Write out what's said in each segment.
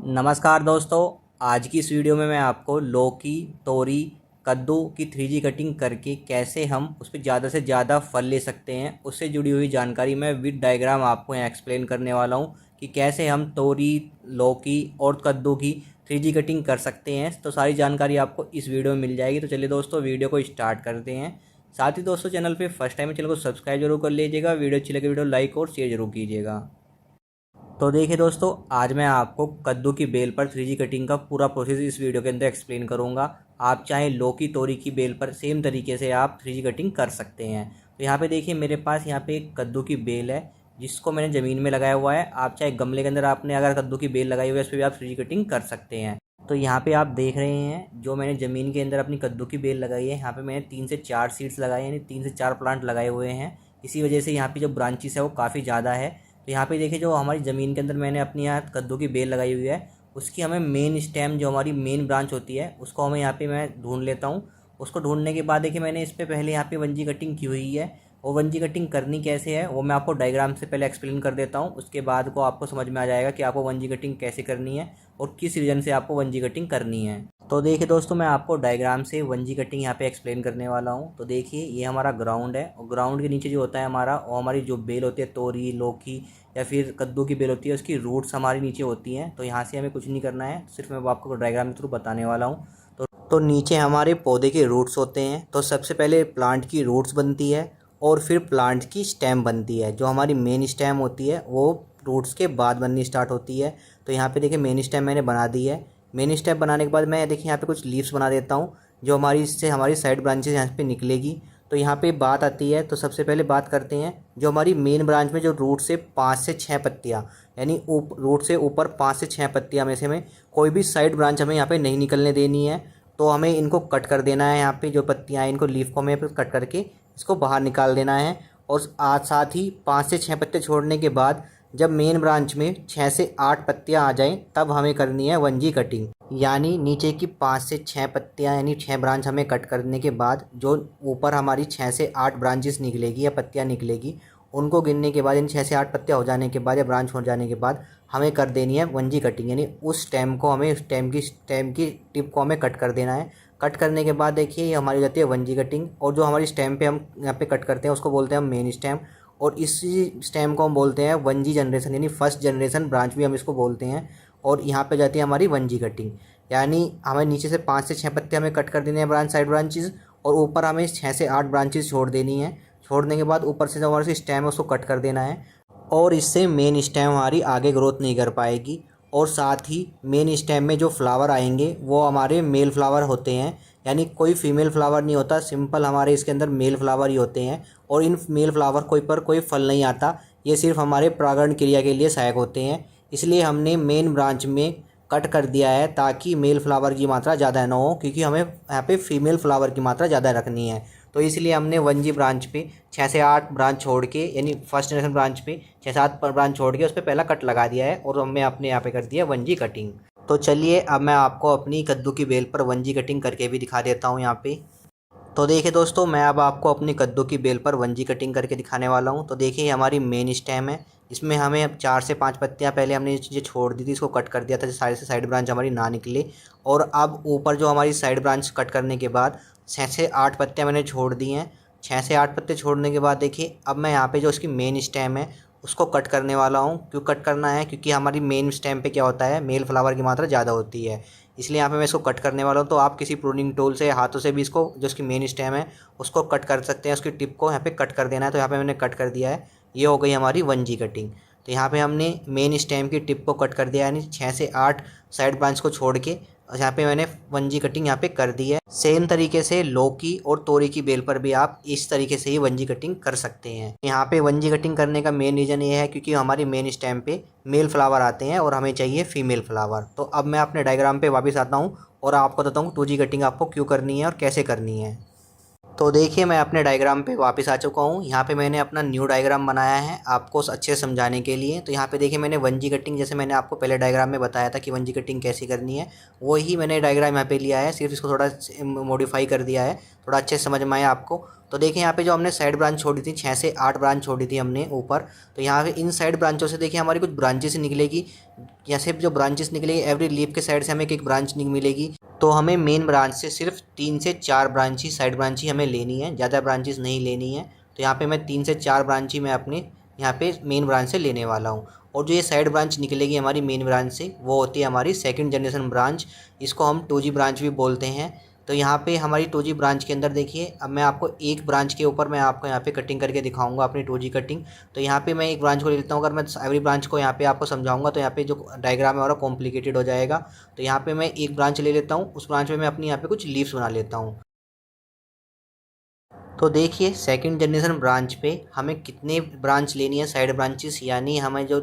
नमस्कार दोस्तों। आज की इस वीडियो में मैं आपको लौकी, तोरी, कद्दू की 3G कटिंग करके कैसे हम उस पर ज़्यादा से ज़्यादा फल ले सकते हैं उससे जुड़ी हुई जानकारी मैं विद डायग्राम आपको यहाँ एक्सप्लेन करने वाला हूँ कि कैसे हम तोरी, लौकी और कद्दू की 3G कटिंग कर सकते हैं। तो सारी जानकारी आपको इस वीडियो में मिल जाएगी। तो चलिए दोस्तों, वीडियो को स्टार्ट करते हैं। साथ ही दोस्तों, चैनल पर फर्स्ट टाइम चैनल को सब्सक्राइब जरूर कर लीजिएगा। वीडियो अच्छी लगे वीडियो लाइक और शेयर जरूर कीजिएगा। तो देखिए दोस्तों, आज मैं आपको कद्दू की बेल पर 3G कटिंग का पूरा प्रोसेस इस वीडियो के अंदर एक्सप्लेन करूंगा। आप चाहे लौकी, तोरी की बेल पर सेम तरीके से आप 3G कटिंग कर सकते हैं। तो यहाँ पे देखिए, मेरे पास यहाँ पे एक कद्दू की बेल है जिसको मैंने ज़मीन में लगाया हुआ है। आप चाहे गमले के अंदर आपने अगर कद्दू की बेल लगाई हुई है उस पर भी आप 3G कटिंग कर सकते हैं। तो यहाँ पे आप देख रहे हैं जो मैंने ज़मीन के अंदर अपनी कद्दू की बेल लगाई है, यहाँ पे मैंने 3 से 4 सीड्स लगाए हैं, यानी 3 से 4 प्लांट लगाए हुए हैं। इसी वजह से यहाँ पे जो ब्रांचेस है वो काफ़ी ज़्यादा है। तो यहाँ पे देखिए, जो हमारी ज़मीन के अंदर मैंने अपनी यहाँ कद्दू की बेल लगाई हुई है, उसकी हमें मेन स्टेम जो हमारी मेन ब्रांच होती है उसको हमें यहाँ पे मैं ढूंढ लेता हूँ। उसको ढूंढने के बाद देखिए, मैंने इस पर पहले यहाँ पे 1G कटिंग की हुई है। और 1G कटिंग करनी कैसे है वो मैं आपको डायग्राम से पहले एक्सप्लेन कर देता हूँ। उसके बाद को आपको समझ में आ जाएगा कि आपको 1G कटिंग कैसे करनी है और किस रीज़न से आपको 1G कटिंग करनी है। तो देखिए दोस्तों, मैं आपको डायग्राम से 1G कटिंग यहाँ पे एक्सप्लेन करने वाला हूँ। तो देखिए, ये हमारा ग्राउंड है और ग्राउंड के नीचे जो होता है हमारा, वो हमारी जो बेल होती है तोरी, लौकी या फिर कद्दू की बेल होती है, उसकी रूट्स हमारी नीचे होती हैं। तो यहाँ से हमें कुछ नहीं करना है, सिर्फ मैं आपको डायग्राम के थ्रू बताने वाला हूँ। तो नीचे हमारे पौधे के रूट्स होते हैं। तो सबसे पहले प्लांट की रूट्स बनती है और फिर प्लांट की स्टेम बनती है। जो हमारी मेन स्टेम होती है वो रूट्स के बाद बननी स्टार्ट होती है। तो यहाँ पे देखिए, मेन स्टेम मैंने बना दी है। मेन स्टेम बनाने के बाद मैं देखिए यहाँ पे कुछ लीव्स बना देता हूँ जो हमारी इससे हमारी साइड ब्रांचेस यहाँ पे निकलेगी। तो यहाँ पे बात आती है, तो सबसे पहले बात करते हैं जो हमारी मेन ब्रांच में जो रूट से 5 से 6 पत्तियाँ, यानी रूट से ऊपर 5 से 6 पत्तियाँ में से हमें कोई भी साइड ब्रांच हमें यहाँ पे नहीं निकलने देनी है। तो हमें इनको कट कर देना है। यहाँ पे जो पत्तियाँ हैं इनको लीफ को हमें कट करके इसको बाहर निकाल देना है। और आज साथ ही 5 से 6 पत्ते छोड़ने के बाद जब मेन ब्रांच में 6 से 8 पत्तियाँ आ जाएं तब हमें करनी है 1G कटिंग। यानी नीचे की 5 से 6 पत्तियाँ यानी 6 ब्रांच हमें कट करने के बाद जो ऊपर हमारी 6 से 8 ब्रांचेस निकलेगी या पत्तियाँ निकलेगी, उनको गिनने के बाद, यानी 6 से 8 पत्तियाँ हो जाने के बाद या ब्रांच हो जाने के बाद हमें कर देनी है 1G कटिंग। यानी उस स्टेम को हमें स्टेम की टिप को हमें कट कर देना है। कट करने के बाद देखिए, ये हमारी जाती है 1G कटिंग। और जो हमारी स्टेम पे हम यहाँ पे कट करते हैं उसको बोलते हैं हम मेन स्टेम। और इसी स्टेम को हम बोलते हैं 1G जनरेशन, यानी फर्स्ट जनरेशन ब्रांच भी हम इसको बोलते हैं। और यहाँ पे जाती है हमारी 1G कटिंग। यानी हमें नीचे से 5 से 6 पत्ते हमें कट कर देने हैं ब्रांच साइड ब्रांचेस, और ऊपर हमें 6 से 8 ब्रांचेस छोड़ देनी है। छोड़ने के बाद ऊपर से जो हमारी स्टेम है उसको कट कर देना है। और इससे मेन स्टेम हमारी आगे ग्रोथ नहीं कर पाएगी। और साथ ही मेन स्टेम में जो फ्लावर आएंगे वो हमारे मेल फ्लावर होते हैं, यानी कोई फीमेल फ्लावर नहीं होता, सिंपल हमारे इसके अंदर मेल फ्लावर ही होते हैं। और इन मेल फ्लावर कोई फल नहीं आता, ये सिर्फ हमारे परागण क्रिया के लिए सहायक होते हैं। इसलिए हमने मेन ब्रांच में कट कर दिया है ताकि मेल फ्लावर की मात्रा ज़्यादा ना हो, क्योंकि हमें यहाँ पे फीमेल फ्लावर की मात्रा ज़्यादा रखनी है। तो इसलिए हमने 1G ब्रांच पे 6 से 8 ब्रांच छोड़ के, यानी फर्स्ट जनरेशन ब्रांच पे 6 से 8 ब्रांच छोड़ के उस पर पहला कट लगा दिया है और हमने अपने यहाँ पे कर दिया 1G कटिंग। तो चलिए, अब मैं आपको अपनी कद्दू की बेल पर 1G कटिंग करके भी दिखा देता हूँ यहाँ पे। तो देखिए दोस्तों, मैं अब आपको अपनी कद्दू की बेल पर 1G कटिंग करके दिखाने वाला हूँ। तो देखिए, ये हमारी मेन स्टेम है। इसमें हमें अब 4 से 5 पत्तियाँ पहले हमने ये चीज़ें छोड़ दी थी, इसको कट कर दिया था साइड से साइड ब्रांच हमारी ना निकले। और अब ऊपर जो हमारी साइड ब्रांच कट करने के बाद 6 से 8 पत्तियाँ मैंने छोड़ दी हैं। 6 से 8 पत्ते छोड़ने के बाद देखिए, अब मैं यहाँ पे जो इसकी मेन स्टेम है उसको कट करने वाला हूँ। क्यों कट करना है? क्योंकि हमारी मेन स्टेम पे क्या होता है, मेल फ्लावर की मात्रा ज़्यादा होती है, इसलिए यहाँ पे मैं इसको कट करने वाला हूँ। तो आप किसी प्रूनिंग टूल से हाथों से भी इसको, जो इसकी मेन स्टेम है उसको कट कर सकते हैं। उसकी टिप को यहाँ पे कट कर देना है। तो यहाँ पे मैंने कट कर दिया है। ये हो गई हमारी 1G कटिंग। तो यहाँ पे हमने मेन स्टेम की टिप को कट कर दिया, यानी 6 से 8 साइड ब्रांच को छोड़ के यहाँ पे मैंने 1G कटिंग यहाँ पे कर दी है। सेम तरीके से लौकी और तोरी की बेल पर भी आप इस तरीके से ही 1G कटिंग कर सकते हैं। यहाँ पे 1G कटिंग करने का मेन रीज़न ये है क्योंकि हमारी मेन स्टेम पे मेल फ्लावर आते हैं और हमें चाहिए फीमेल फ्लावर। तो अब मैं अपने डायग्राम पे वापस आता हूँ और आपको बताता हूँ 2G कटिंग आपको क्यों करनी है और कैसे करनी है। तो देखिए, मैं अपने डायग्राम पे वापस आ चुका हूँ। यहाँ पे मैंने अपना न्यू डायग्राम बनाया है आपको अच्छे से समझाने के लिए। तो यहाँ पे देखिए, मैंने 1G कटिंग, जैसे मैंने आपको पहले डायग्राम में बताया था कि 1G कटिंग कैसे करनी है, वही मैंने डायग्राम यहाँ पे लिया है, सिर्फ इसको थोड़ा मॉडिफाई कर दिया है, थोड़ा अच्छे से समझ में आए आपको। तो देखिए यहाँ पे जो हमने साइड ब्रांच छोड़ी थी 6 से 8 ब्रांच छोड़ी थी हमने ऊपर, तो यहाँ पे इन साइड ब्रांचों से देखिए हमारी कुछ ब्रांचेस निकलेगी। जैसे जो ब्रांचेस निकलेगी एवरी लीफ के साइड से हमें एक ब्रांच मिलेगी। तो हमें मेन ब्रांच से सिर्फ 3 से 4 ब्रांच ही साइड ब्रांच ही हमें लेनी है, ज़्यादा ब्रांचेस नहीं लेनी है। तो यहाँ पे मैं 3 से 4 ब्रांच ही मैं अपने यहाँ पे मेन ब्रांच से लेने वाला हूँ। और जो ये साइड ब्रांच निकलेगी हमारी मेन ब्रांच से वो होती है हमारी सेकंड जनरेशन ब्रांच, इसको हम 2G ब्रांच भी बोलते हैं। तो यहाँ पे हमारी 2G ब्रांच के अंदर देखिए, अब मैं आपको एक ब्रांच के ऊपर मैं आपको यहाँ पे कटिंग करके दिखाऊंगा अपनी 2G कटिंग। तो यहाँ पे मैं एक ब्रांच को ले लेता हूँ, अगर मैं एवरी ब्रांच को यहाँ पे आपको समझाऊंगा तो यहाँ पे जो डायग्राम है हमारा कॉम्प्लिकेटेड हो जाएगा। तो यहाँ पे मैं एक ब्रांच ले लेता हूँ, उस ब्रांच में मैं अपनी यहाँ पे कुछ लीव्स बना लेता हूँ। तो देखिए सेकंड जनरेशन ब्रांच पे हमें कितने ब्रांच लेनी है साइड ब्रांचेस, यानी हमें जो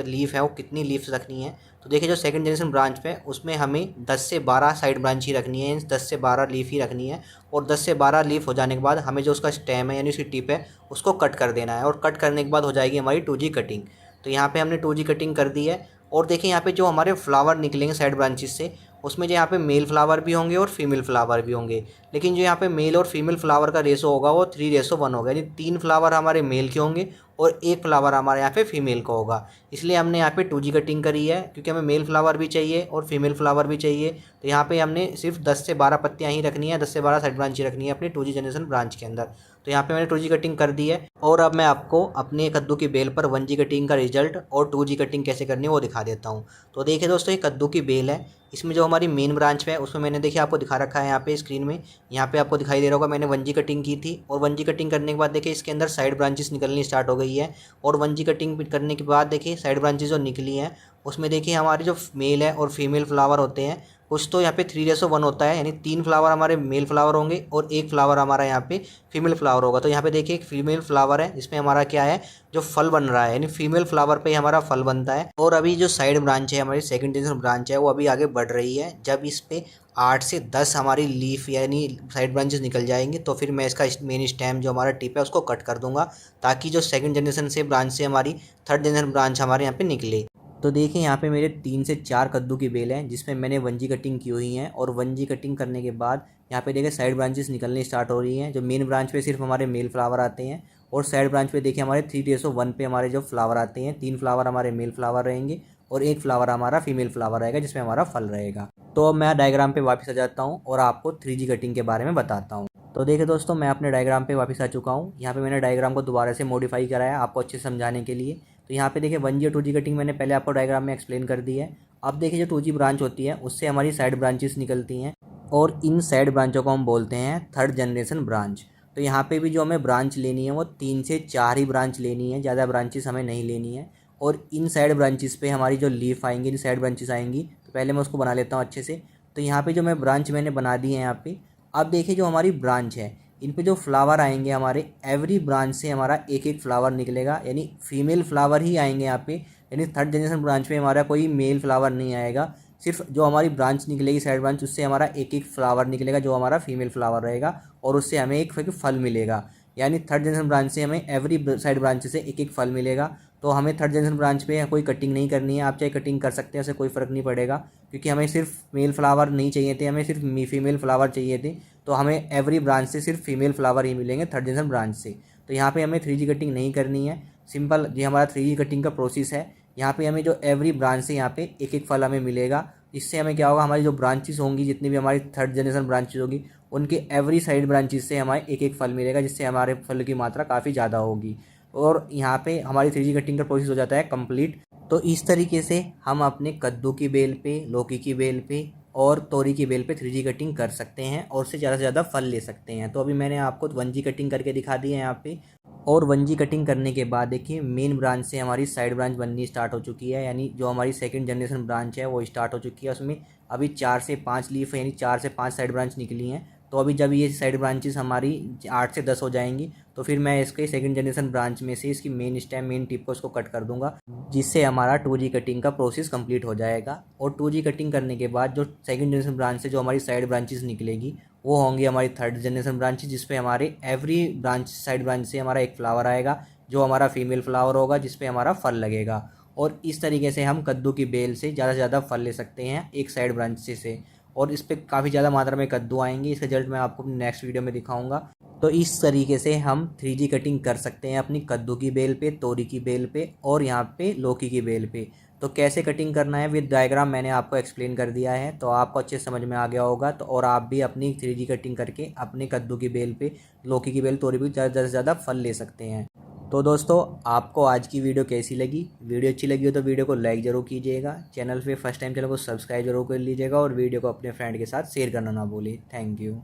लीफ है वो कितनी लीव्स रखनी है। तो देखिए जो सेकंड जनरेशन ब्रांच पे उसमें हमें 10 से 12 साइड ब्रांच ही रखनी है, 10 से 12 लीफ ही रखनी है। और 10 से 12 लीफ हो जाने के बाद हमें जो उसका स्टेम है यानी उसकी टिप है उसको कट कर देना है, और कट करने के बाद हो जाएगी हमारी 2G कटिंग। तो यहाँ पर हमने 2G कटिंग कर दी है। और देखिए यहाँ पे जो हमारे फ्लावर निकलेंगे साइड ब्रांचेस से, उसमें जो यहाँ पे मेल फ्लावर भी होंगे और फीमेल फ्लावर भी होंगे। लेकिन जो यहाँ पे मेल और फीमेल फ्लावर का रेशो होगा वो 3:1 होगा, यानी 3 फ्लावर हमारे मेल के होंगे और 1 फ्लावर हमारे यहाँ पे फीमेल का होगा। इसलिए हमने यहाँ पे 2G कटिंग करी है, क्योंकि हमें मेल फ्लावर भी चाहिए और फीमेल फ्लावर भी चाहिए। तो यहाँ पे हमने सिर्फ 10 से 12 पत्तियाँ ही रखनी है, 10 से 12 साइड ब्रांच ही रखनी है अपनी 2G जनरेशन ब्रांच के अंदर। तो यहाँ पे मैंने 2G कटिंग कर दी है। और अब मैं आपको अपने कद्दू की बेल पर 1G कटिंग का रिजल्ट और 2G कटिंग कैसे करनी है वो दिखा देता हूँ। तो देखिए दोस्तों, ये कद्दू की बेल है, इसमें जो हमारी मेन ब्रांच है उसमें मैंने देखिए आपको दिखा रखा है यहाँ पे स्क्रीन में, यहाँ पे आपको दिखाई दे रहा होगा मैंने 1G कटिंग की थी। और 1G कटिंग करने के बाद देखिए इसके अंदर साइड ब्रांचेस निकलनी स्टार्ट हो गई है। और 1G कटिंग करने के बाद देखिए साइड ब्रांचेस जो निकली हैं उसमें देखिए हमारे जो मेल है और फीमेल फ्लावर होते हैं, कुछ तो यहाँ पे 3:1 होता है, यानी 3 फ्लावर हमारे मेल फ्लावर होंगे और 1 फ्लावर हमारा यहाँ पे फीमेल फ्लावर होगा। तो यहाँ पे देखिए एक फीमेल फ्लावर है जिसमें हमारा क्या है जो फल बन रहा है, यानी फीमेल फ्लावर पे ही हमारा फल बनता है। और अभी जो साइड ब्रांच है हमारी सेकंड जनरेशन ब्रांच है वो अभी आगे बढ़ रही है। जब इस पे 8 से 10 हमारी लीफ यानी साइड ब्रांचेस निकल जाएंगी तो फिर मैं इसका मेन स्टेम जो हमारा टिप है उसको कट कर दूंगा, ताकि जो सेकंड जनरेशन से ब्रांच से हमारी थर्ड जनरेशन ब्रांच हमारे यहाँ पे निकले। तो देखिए यहाँ पे मेरे 3 से 4 कद्दू की बेल हैं जिसमें मैंने 1G कटिंग की हुई हैं। और 1G कटिंग करने के बाद यहाँ पे देखिए साइड ब्रांचेस निकलनी स्टार्ट हो रही हैं। जो मेन ब्रांच पे सिर्फ हमारे मेल फ्लावर आते हैं और साइड ब्रांच पे देखिए हमारे 3:1 पे हमारे जो फ्लावर आते हैं, 3 फ्लावर हमारे मेल फ्लावर रहेंगे और 1 फ्लावर हमारा फीमेल फ्लावर रहेगा जिसमें हमारा फल रहेगा। तो अब मैं डायग्राम पे वापस आ जाता हूँ और आपको 3G कटिंग के बारे में बताता हूँ। तो देखिए दोस्तों, मैं अपने डायग्राम पे वापस आ चुका हूँ। यहाँ पे मैंने डायग्राम को दोबारा से मॉडिफाई कराया आपको अच्छे से समझाने के लिए। तो यहाँ पे देखिए 1G और 2G कटिंग मैंने पहले आपको डायग्राम में एक्सप्लेन कर दी है। अब देखिए जो 2G ब्रांच होती है उससे हमारी साइड ब्रांचेस निकलती हैं और इन साइड ब्रांचों को हम बोलते हैं थर्ड जनरेशन ब्रांच। तो यहाँ पे भी जो हमें ब्रांच लेनी है वो 3 से 4 ही ब्रांच लेनी है, ज़्यादा ब्रांचेस हमें नहीं लेनी है। और इन साइड ब्रांचेस पे हमारी जो लीफ आएंगी, इन साइड ब्रांचेस आएंगी, तो पहले मैं उसको बना लेता हूँ अच्छे से। तो यहाँ पे जो मैं ब्रांच मैंने बना दी है यहाँ पे, अब देखिए जो हमारी ब्रांच है इन पे जो फ्लावर आएंगे हमारे एवरी ब्रांच से हमारा एक एक फ्लावर निकलेगा, यानी फीमेल फ्लावर ही आएंगे यहाँ पे। यानी थर्ड जनरेशन ब्रांच पे हमारा कोई मेल फ्लावर नहीं आएगा, सिर्फ जो हमारी ब्रांच निकलेगी साइड ब्रांच उससे हमारा एक एक फ्लावर निकलेगा जो हमारा फीमेल फ्लावर रहेगा और उससे हमें एक फल मिलेगा। यानी थर्ड जनरेशन ब्रांच से हमें एवरी साइड ब्रांच से एक एक फल मिलेगा। तो हमें थर्ड जनरेशन ब्रांच पे कोई कटिंग नहीं करनी है, आप चाहे कटिंग कर सकते हैं, उससे कोई फ़र्क नहीं पड़ेगा, क्योंकि हमें सिर्फ मेल फ्लावर नहीं चाहिए थे, हमें सिर्फ फीमेल फ्लावर चाहिए थे। तो हमें एवरी ब्रांच से सिर्फ फीमेल फ्लावर ही मिलेंगे थर्ड जनरेशन ब्रांच से। तो यहाँ पे हमें 3G कटिंग नहीं करनी है, सिंपल ये हमारा 3G कटिंग का प्रोसेस है। यहाँ पे हमें जो एवरी ब्रांच से यहाँ पे एक एक फल हमें मिलेगा। इससे हमें क्या होगा, हमारी जो ब्रांचेस होंगी जितनी भी हमारी थर्ड जनरेशन ब्रांचेस होगी उनके एवरी साइड ब्रांचेस से हमारे एक एक फल मिलेगा, जिससे हमारे फल की मात्रा काफ़ी ज़्यादा होगी। और यहाँ पे हमारी 3G कटिंग का प्रोसेस हो जाता है कंप्लीट। तो इस तरीके से हम अपने कद्दू की बेल पे, लौकी की बेल पे और तोरी की बेल पे 3G कटिंग कर सकते हैं और उससे ज़्यादा फल ले सकते हैं। तो अभी मैंने आपको 1G कटिंग करके दिखा दी है यहाँ पे। और 1G कटिंग करने के बाद देखिए मेन ब्रांच से हमारी साइड ब्रांच बननी स्टार्ट हो चुकी है, यानी जो हमारी सेकंड जनरेशन ब्रांच है वो स्टार्ट हो चुकी है। उसमें अभी 4 से 5 लीफ यानी 4 से 5 साइड ब्रांच निकली हैं। तो अभी जब ये साइड ब्रांचेस हमारी 8 से 10 हो जाएंगी तो फिर मैं इसके सेकंड जनरेशन ब्रांच में से इसकी मेन स्टेम, मेन टिप को उसको कट कर दूंगा, जिससे हमारा 2G कटिंग का प्रोसेस कंप्लीट हो जाएगा। और 2G कटिंग करने के बाद जो सेकंड जनरेशन ब्रांच से जो हमारी साइड ब्रांचेस निकलेगी वो होंगी हमारी थर्ड जनरेशन ब्रांचेस, जिसपे हमारे एवरी ब्रांच साइड ब्रांच से हमारा एक फ्लावर आएगा जो हमारा फीमेल फ्लावर होगा, जिसपे हमारा फल लगेगा। और इस तरीके से हम कद्दू की बेल से ज़्यादा से ज़्यादा फल ले सकते हैं एक साइड ब्रांच से। और इस पर काफ़ी ज़्यादा मात्रा में कद्दू आएंगे। इसका रिजल्ट मैं आपको नेक्स्ट वीडियो में दिखाऊंगा। तो इस तरीके से हम 3G कटिंग कर सकते हैं अपनी कद्दू की बेल पे, तोरी की बेल पे और यहाँ पे लौकी की बेल पे। तो कैसे कटिंग करना है विद डायग्राम मैंने आपको एक्सप्लेन कर दिया है, तो आपको अच्छे समझ में आ गया होगा। तो और आप भी अपनी 3G कटिंग करके अपने कद्दू की बेल पे, लौकी की बेल, तोरी पे ज़्यादा से ज़्यादा फल ले सकते हैं। तो दोस्तों, आपको आज की वीडियो कैसी लगी? वीडियो अच्छी लगी हो तो वीडियो को लाइक ज़रूर कीजिएगा, चैनल पे फर्स्ट टाइम चैनल को सब्सक्राइब जरूर कर लीजिएगा और वीडियो को अपने फ्रेंड के साथ शेयर करना ना भूलिए। Thank you.